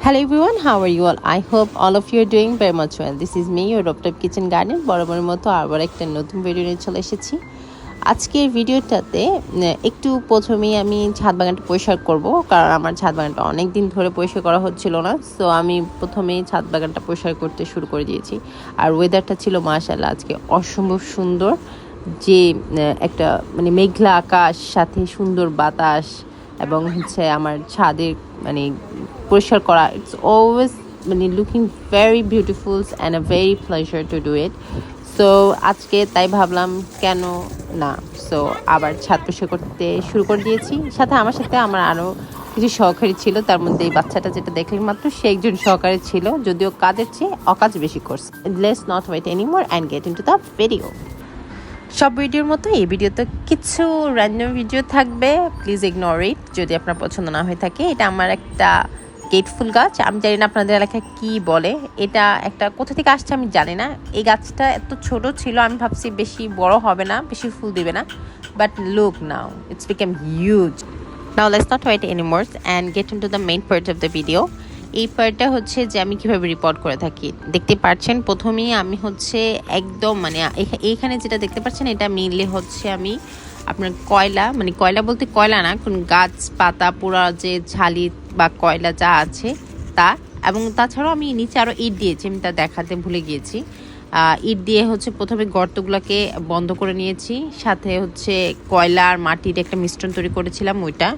Hello everyone, how are you all? I hope all of you are doing very much well. This is me, your Rooftop Kitchen Garden. বরাবরের মতো আবার একটা নতুন video নিয়ে চলে এসেছি। আজকের ভিডিওটাতে একটু প্রথমেই আমি ছাদ বাগানটা পরিষ্কার করব, কারণ আমার ছাদ বাগানটা অনেক দিন ধরে পরিষ্কার করা হচ্ছিল না। সো আমি প্রথমেই ছাদ বাগানটা পরিষ্কার করতে শুরু করে দিয়েছি। আর ওয়েদারটা ছিল মাশাআল্লাহ আজকে অসম্ভব সুন্দর, যে একটা মানে মেঘলা আকাশ সাথে সুন্দর বাতাস এবং হচ্ছে আমার ছাদের মানে পরিষ্কার করা, ইটস অলওয়েজ মানে looking very beautiful and a very pleasure to do it. So আজকে তাই ভাবলাম কেন না, সো আবার ছাদ পরিষ্কার করতে শুরু করে দিয়েছি। সাথে আমার সাথে আমার আরও কিছু সহকারী ছিল, তার মধ্যে এই বাচ্চাটা যেটা দেখলেন মাত্র সে একজন সহকারী ছিল, যদিও কাজের চেয়ে অকাজ বেশি করছে। Let's not wait anymore and get into the video. সব ভিডিওর মতো এই ভিডিওতে কিছু র্যান্ডম ভিডিও থাকবে, প্লিজ ইগনোর ইট যদি আপনার পছন্দ না হয়ে থাকে। এটা আমার একটা গেট ফুল গাছ, আমি জানি না আপনাদের এলাকায় কী বলে, এটা একটা কোথা থেকে আসছে আমি জানি না। এই গাছটা এত ছোট ছিল, আমি ভাবছি বেশি বড় হবে না, বেশি ফুল দিবে না, but look now it's become huge. Now let's not wait anymore and get into the main part of the video. এই পার্টটা হচ্ছে যে আমি কিভাবে রিপোর্ট করে থাকি। দেখতে পাচ্ছেন প্রথমেই আমি হচ্ছে একদম মানে এইখানে যেটা দেখতে পাচ্ছেন এটা মেইনলি হচ্ছে আমি আপনার কয়লা, মানে কয়লা বলতে কয়লা না, কোন গাছ পাতা পোড়া যে ঝালি বা কয়লা যা আছে তা, এবং তাছাড়াও আমি নিচে আরও ইট দিয়েছি, আমি তা দেখাতে ভুলে গিয়েছি। ইট দিয়ে হচ্ছে প্রথমে গর্তগুলোকে বন্ধ করে নিয়েছি, সাথে হচ্ছে কয়লা আর মাটির একটা মিশ্রণ তৈরি করেছিলাম ওইটা।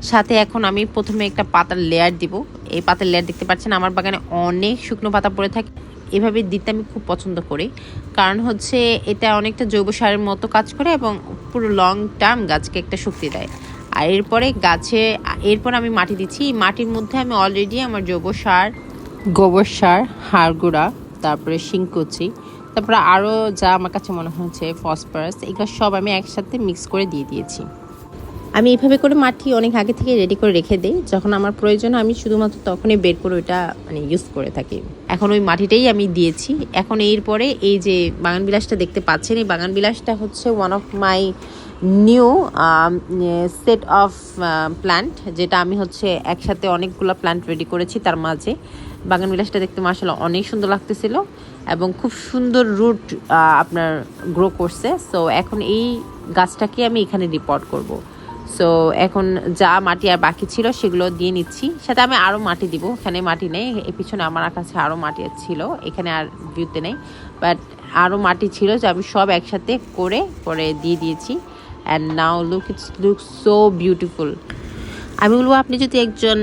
সাথে এখন আমি প্রথমে একটা পাতার লেয়ার দিব। এই পাতার লেয়ার দেখতে পাচ্ছেন আমার বাগানে অনেক শুকনো পাতা পড়ে থাকে, এভাবে দিতে আমি খুব পছন্দ করি, কারণ হচ্ছে এটা অনেকটা জৈব সারের মতো কাজ করে এবং পুরো লং টার্ম গাছকে একটা শক্তি দেয়। আর এরপর আমি মাটি দিচ্ছি। মাটির মধ্যে আমি অলরেডি আমার জৈব সার, গোবর সার, হাড় গুঁড়া, তারপরে শিংকুচি, তারপরে আরও যা আমার কাছে মনে হচ্ছে ফসফরাস, এগুলো সব আমি একসাথে মিক্স করে দিয়ে দিয়েছি। আমি এইভাবে করে মাটি অনেক আগে থেকে রেডি করে রেখে দিই, যখন আমার প্রয়োজন আমি শুধুমাত্র তখনই বের করে ওইটা মানে ইউজ করে থাকি। এখন ওই মাটিটাই আমি দিয়েছি। এখন এরপরে এই যে বাগান বিলাসটা দেখতে পাচ্ছেন, এই বাগান বিলাসটা হচ্ছে one of my new set of plant, যেটা আমি হচ্ছে একসাথে অনেকগুলো প্ল্যান্ট রেডি করেছি। তার মাঝে বাগান বিলাসটা দেখতে মাশাআল্লাহ অনেক সুন্দর লাগতেছিল এবং খুব সুন্দর রুট আপনার গ্রো করছে। সো এখন এই গাছটাকে আমি এখানে রিপোর্ট করব। সো এখন যা মাটি আর বাকি ছিল সেগুলো দিয়ে নিচ্ছি, সাথে আমি আরও মাটি দিব। এখানে মাটি নেই, এই পিছনে আমার কাছে আরও মাটি ছিল, এখানে আর ভিউতে নেই, বাট আরও মাটি ছিল যে আমি সব একসাথে করে পরে দিয়ে দিয়েছি। And now look so beautiful. আমি বলবো আপনি যদি একজন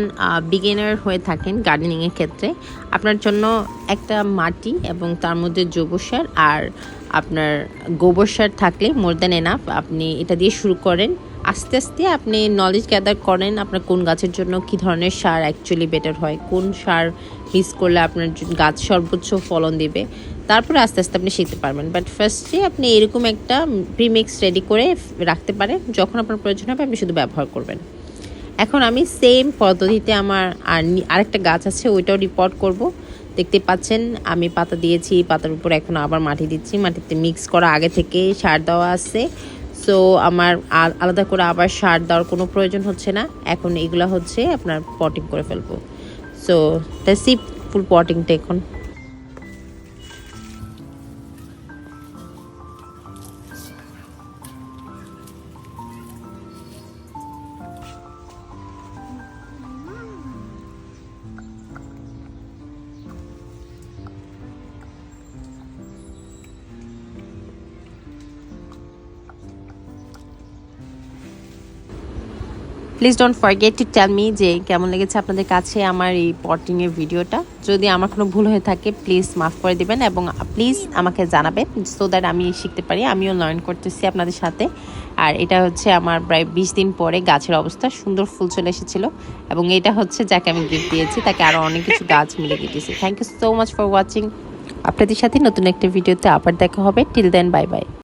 বিগিনার হয়ে থাকেন গার্ডেনিংয়ের ক্ষেত্রে, আপনার জন্য একটা মাটি এবং তার মধ্যে জৈব সার আর আপনার গোবর সার থাকলে মোর দ্যান এনাফ। আপনি এটা দিয়ে শুরু করেন, আস্তে আস্তে আপনি নলেজ গ্যাদার করেন আপনার কোন গাছের জন্য কী ধরনের সার অ্যাকচুয়ালি বেটার হয়, কোন সার মিক্স করলে আপনার গাছ সর্বোচ্চ ফলন দেবে, তারপরে আস্তে আস্তে আপনি শিখতে পারবেন। বাট ফার্স্টে আপনি এরকম একটা প্রিমিক্স রেডি করে রাখতে পারেন, যখন আপনার প্রয়োজন হবে আপনি শুধু ব্যবহার করবেন। এখন আমি সেম পদ্ধতিতে আমার আরেকটা গাছ আছে ওইটাও রিপোর্ট করব। দেখতে পাচ্ছেন আমি পাতা দিয়েছি, পাতার উপর এখন আবার মাটি দিচ্ছি, মাটিতে মিক্স করা আগে থেকে সার দেওয়া আছে। সো আমার আলাদা করে আবার সার দেওয়ার কোনো প্রয়োজন হচ্ছে না। এখন এগুলো হচ্ছে আপনার পটিং করে ফেলবো। সো দ্যাটস ইট, ফুল পটিংটা এখন। Please don't forget to tell me যে কেমন লেগেছে আপনাদের কাছে আমার এই পটিংয়ের ভিডিওটা। যদি আমার কোনো ভুল হয়ে থাকে প্লিজ মাফ করে দেবেন এবং প্লিজ আমাকে জানাবেন, সো দ্যাট আমি শিখতে পারি, আমিও লার্ন করতেছি আপনাদের সাথে। আর এটা হচ্ছে আমার প্রায় 20 দিন পরে গাছের অবস্থা সুন্দর ফুল চলে এসেছিলো, এবং এটা হচ্ছে যাকে আমি গিফট দিয়েছি তাকে আরও অনেক কিছু গাছ মিলে গিয়েছি। Thank you so much for watching. আপনাদের সাথে নতুন একটা ভিডিওতে আবার দেখা হবে। Till then, bye by.